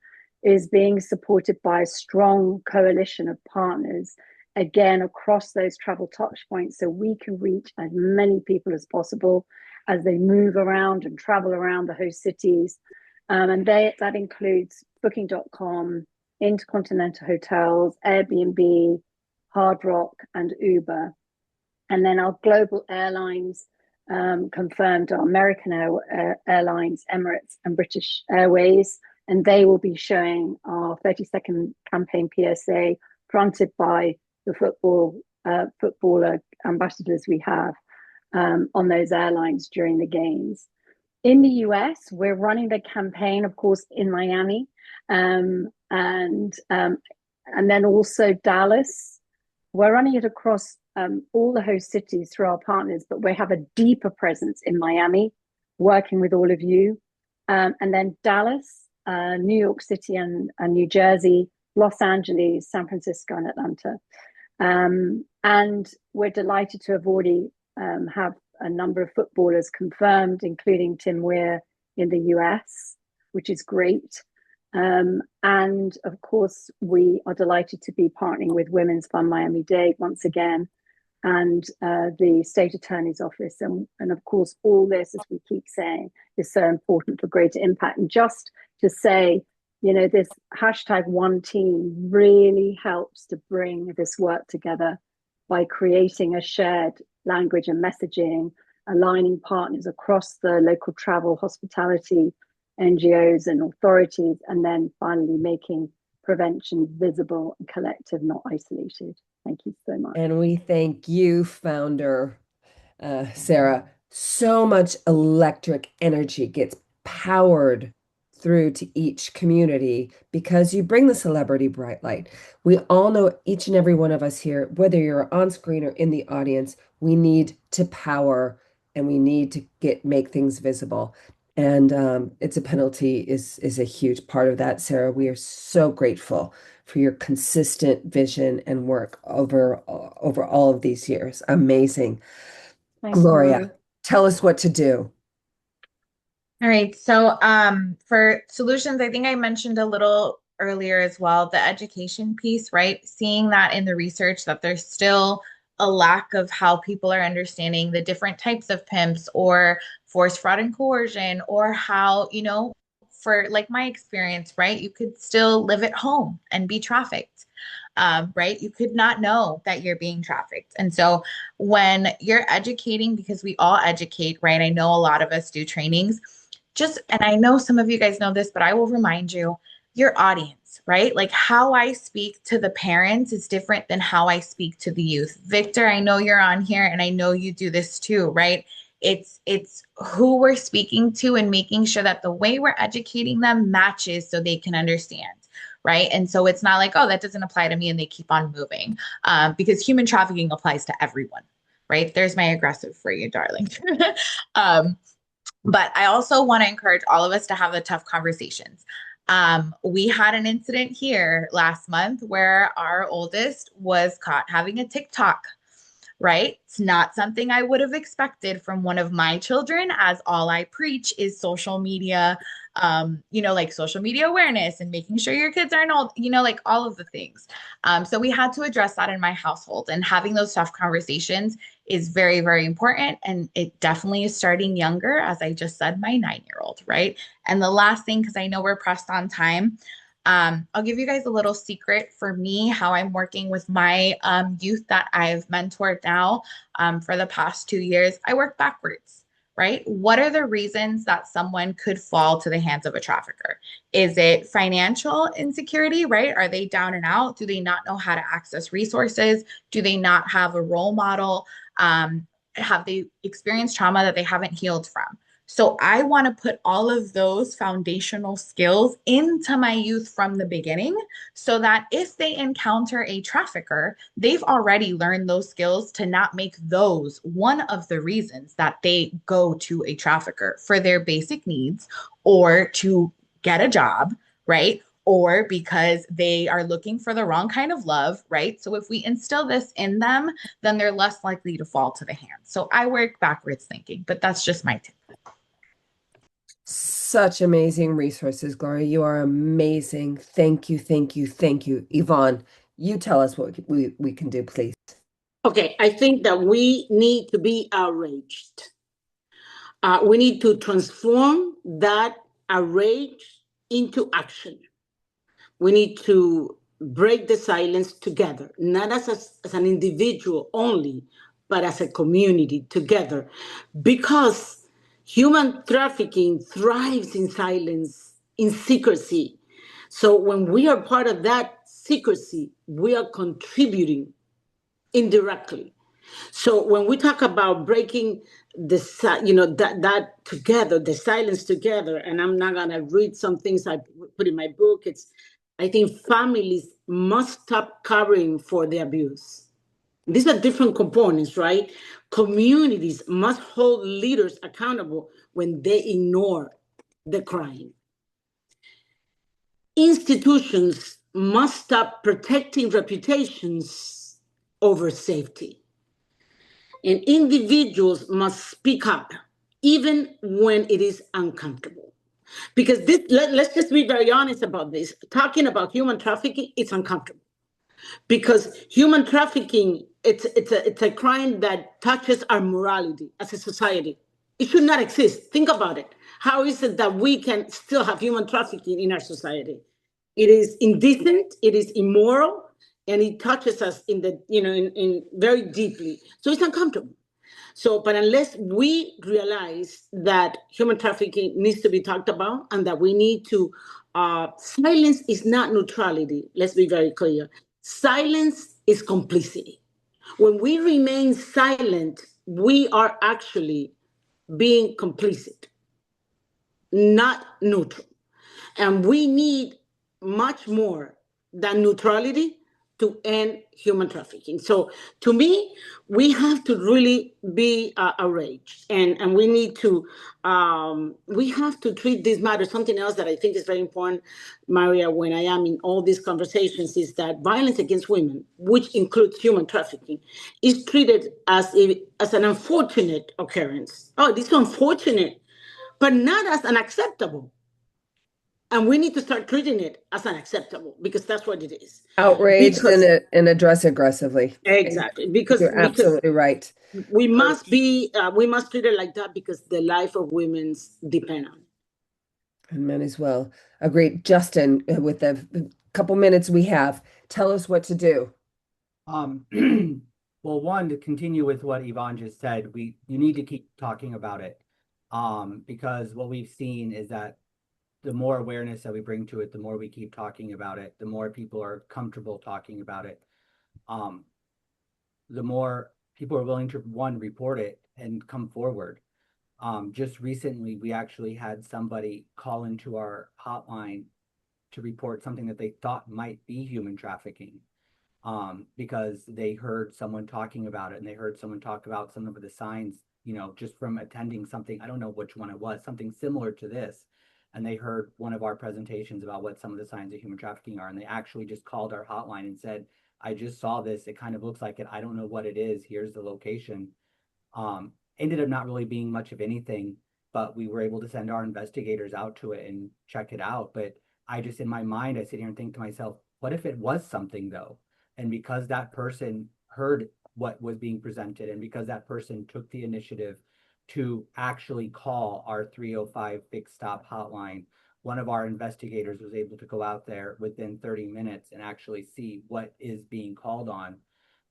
is being supported by a strong coalition of partners, again, across those travel touch points, so we can reach as many people as possible as they move around and travel around the host cities. And that includes Booking.com, Intercontinental Hotels, Airbnb, Hard Rock, and Uber. And then our global airlines confirmed are American Airlines, Emirates, and British Airways. And they will be showing our 30-second campaign PSA fronted by the footballer ambassadors we have on those airlines during the games. In the US, we're running the campaign, of course, in Miami, and then also Dallas. We're running it across all the host cities through our partners, but we have a deeper presence in Miami, working with all of you, and then Dallas, New York City, and New Jersey, Los Angeles, San Francisco, and Atlanta. And we're delighted to have already have a number of footballers confirmed, including Tim Weir in the US, which is great. And of course, we are delighted to be partnering with Women's Fund Miami-Dade once again, and the State Attorney's Office. And of course, all this, as we keep saying, is so important for greater impact. And just to say, this hashtag One Team really helps to bring this work together by creating a shared language and messaging, aligning partners across the local travel, hospitality, NGOs and authorities, and then finally making prevention visible and collective, not isolated. Thank you so much. And we thank you, founder Sarah. So much electric energy gets powered through to each community because you bring the celebrity bright light. We all know, each and every one of us here, whether you're on screen or in the audience, we need to power and we need to make things visible. And It's a Penalty is a huge part of that, Sarah. We are so grateful for your consistent vision and work over all of these years. Amazing. Thanks, Gloria, Laurie. tell us what to do. All right. So for solutions, I think I mentioned a little earlier as well, the education piece, right? Seeing that in the research that there's still a lack of how people are understanding the different types of pimps or force, fraud, and coercion, or how, for like my experience, right? You could still live at home and be trafficked. Right? You could not know that you're being trafficked. And so when you're educating, because we all educate, right? I know a lot of us do trainings, and I know some of you guys know this, but I will remind you, your audience, right? Like how I speak to the parents is different than how I speak to the youth. Victor, I know you're on here and I know you do this too, right? It's who we're speaking to and making sure that the way we're educating them matches so they can understand. Right. And so it's not like, oh, that doesn't apply to me and they keep on moving, because human trafficking applies to everyone. Right. There's my aggressive for you, darling. But I also want to encourage all of us to have the tough conversations. We had an incident here last month where our oldest was caught having a TikTok. Right? It's not something I would have expected from one of my children, as all I preach is social media, like social media awareness and making sure your kids aren't all, like all of the things. So we had to address that in my household, and having those tough conversations is very, very important. And it definitely is starting younger, as I just said, my 9-year-old, right? And the last thing, because I know we're pressed on time, I'll give you guys a little secret for me, how I'm working with my youth that I've mentored now for the past 2 years. I work backwards, right? What are the reasons that someone could fall to the hands of a trafficker? Is it financial insecurity, right? Are they down and out? Do they not know how to access resources? Do they not have a role model? Have they experienced trauma that they haven't healed from? So I want to put all of those foundational skills into my youth from the beginning, so that if they encounter a trafficker, they've already learned those skills to not make those one of the reasons that they go to a trafficker for their basic needs, or to get a job, right? Or because they are looking for the wrong kind of love, right? So if we instill this in them, then they're less likely to fall to the hands. So I work backwards thinking, but that's just my tip. Such amazing resources, Gloria. You are amazing. Thank you, thank you, thank you. Yvonne, you tell us what we can do, please. Okay, I think that we need to be outraged. We need to transform that outrage into action. We need to break the silence together, not as an individual only, but as a community together. Because human trafficking thrives in silence, in secrecy. So when we are part of that secrecy, we are contributing indirectly. So when we talk about breaking that together, the silence together, and I'm not gonna read some things I put in my book. I think families must stop covering for the abuse. These are different components, right? Communities must hold leaders accountable when they ignore the crime. Institutions must stop protecting reputations over safety. And individuals must speak up, even when it is uncomfortable. Because let's just be very honest about this. Talking about human trafficking, it's uncomfortable. Because human trafficking, it's a crime that touches our morality as a society. It should not exist. Think about it. How is it that we can still have human trafficking in our society? It is indecent, it is immoral, and it touches us in very deeply. So it's uncomfortable. So, but unless we realize that human trafficking needs to be talked about and that we need to, silence is not neutrality. Let's be very clear. Silence is complicity. When we remain silent, we are actually being complicit, not neutral. And we need much more than neutrality to end human trafficking. So to me, we have to really be outraged, and we have to treat this matter. Something else that I think is very important, Maria, when I am in all these conversations, is that violence against women, which includes human trafficking, is treated as an unfortunate occurrence. Oh, this is unfortunate, but not as unacceptable. And we need to start treating it as unacceptable because that's what it is. Outraged Because and address aggressively. exactly, because You're absolutely right. we must treat it like that because the life of women's depend on it. And men as well. Agreed. Justin, with the couple minutes we have, tell us what to do. Um, well, one, to continue with what Yvonne just said, you need to keep talking about it. Because what we've seen is that the more awareness that we bring to it, the more we keep talking about it, the more people are comfortable talking about it. Um, the more people are willing to, one, report it and come forward. Just recently, we actually had somebody call into our hotline to report something that they thought might be human trafficking, because they heard someone talking about it and they heard someone talk about some of the signs, just from attending something. I don't know which one it was, something similar to this. And they heard one of our presentations about what some of the signs of human trafficking are. And they actually just called our hotline and said, I just saw this. It kind of looks like it. I don't know what it is. Here's the location. Ended up not really being much of anything, but we were able to send our investigators out to it and check it out. But I just, in my mind, I sit here and think to myself, what if it was something though? And because that person heard what was being presented, and because that person took the initiative to actually call our 305 fixed stop hotline, one of our investigators was able to go out there within 30 minutes and actually see what is being called on.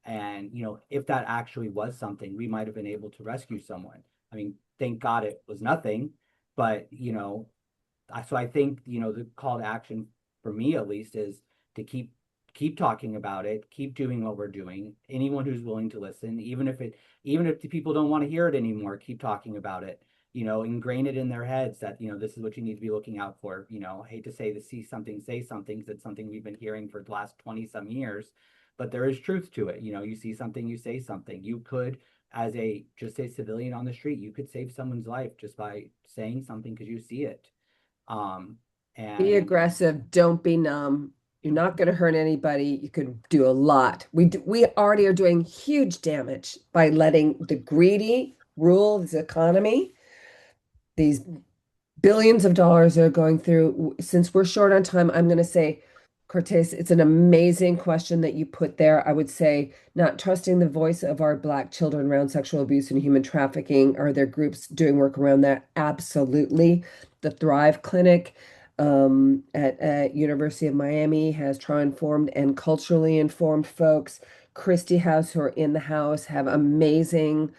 And, if that actually was something, we might have been able to rescue someone. I mean, thank God it was nothing, but, so I think, the call to action for me at least is to keep talking about it, keep doing what we're doing. Anyone who's willing to listen, even if the people don't want to hear it anymore, keep talking about it. Ingrain it in their heads that, this is what you need to be looking out for. I hate to say the see something, say something, because it's something we've been hearing for the last 20 some years, but there is truth to it. You see something, you say something. You could, as just a civilian on the street, you could save someone's life just by saying something because you see it. Um, Be and aggressive. Don't be numb. You're not going to hurt anybody. You could do a lot. We already are doing huge damage by letting the greedy rule this economy. These billions of dollars that are going through. Since we're short on time, I'm going to say, Cortez, it's an amazing question that you put there. I would say not trusting the voice of our Black children around sexual abuse and human trafficking. Are there groups doing work around that? Absolutely. The Thrive Clinic at University of Miami has trauma-informed and culturally informed folks. Christie House, who are in the house, have amazing,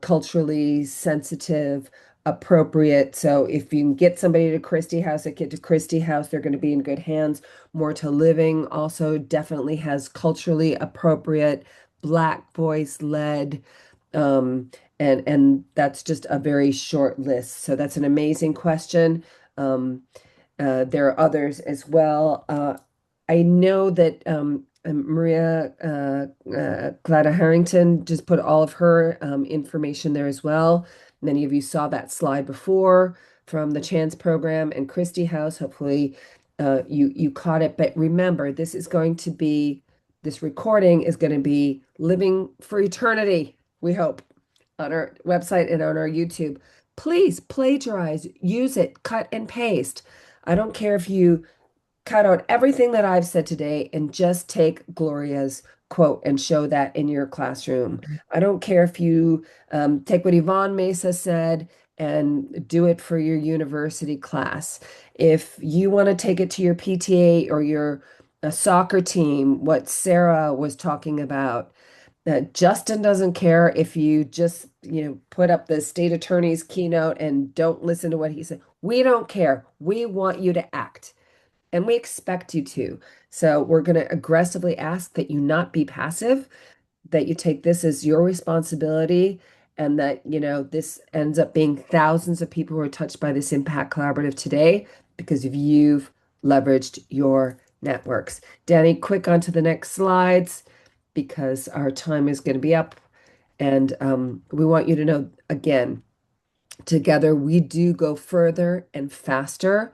culturally sensitive, appropriate. So if you can get somebody to Christie House, get to Christie House, they're going to be in good hands. More to Living also definitely has culturally appropriate Black voice led. Um, and that's just a very short list. So that's an amazing question. Um, there are others as well. I know that Maria Glada Harrington just put all of her information there as well. Many of you saw that slide before from the Chance program and Christie House. Hopefully, you caught it. But remember, this recording is going to be living for eternity. We hope on our website and on our YouTube. Please plagiarize, use it, cut and paste. I don't care if you cut out everything that I've said today and just take Gloria's quote and show that in your classroom. I don't care if you take what Yvonne Mesa said and do it for your university class. If you want to take it to your PTA or your soccer team, what Sarah was talking about, Justin doesn't care if you just, put up the state attorney's keynote and don't listen to what he said. We don't care. We want you to act and we expect you to. So we're going to aggressively ask that you not be passive, that you take this as your responsibility, and that, this ends up being thousands of people who are touched by this Impact Collaborative today because of you've leveraged your networks. Danny, quick on to the next slides because our time is going to be up. And we want you to know again, together we do go further and faster.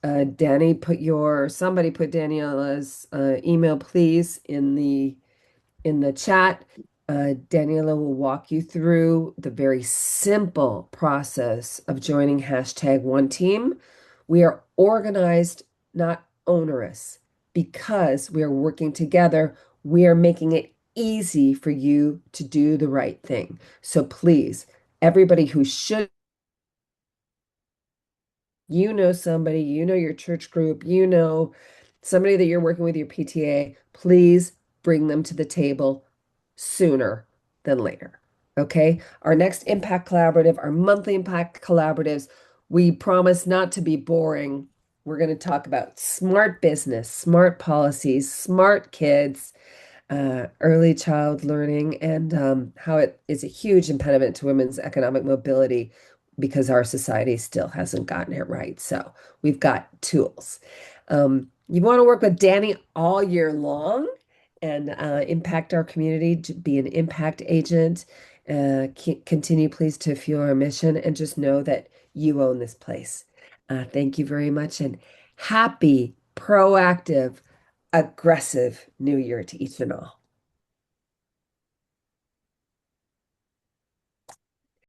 Somebody put Daniela's email, please, in the chat. Daniela will walk you through the very simple process of joining hashtag One Team. We are organized, not onerous, because we are working together. We are making it easy for you to do the right thing. So please, everybody who should, somebody, your church group, somebody that you're working with your PTA, please bring them to the table sooner than later. Okay. Our next Impact Collaborative, our monthly Impact Collaboratives, we promise not to be boring. We're going to talk about smart business, smart policies, smart kids, early child learning, and how it is a huge impediment to women's economic mobility because our society still hasn't gotten it right. So we've got tools. You want to work with Danny all year long and impact our community, to be an impact agent. Continue, please, to fuel our mission and just know that you own this place. Thank you very much and happy, proactive, aggressive New Year to each and all.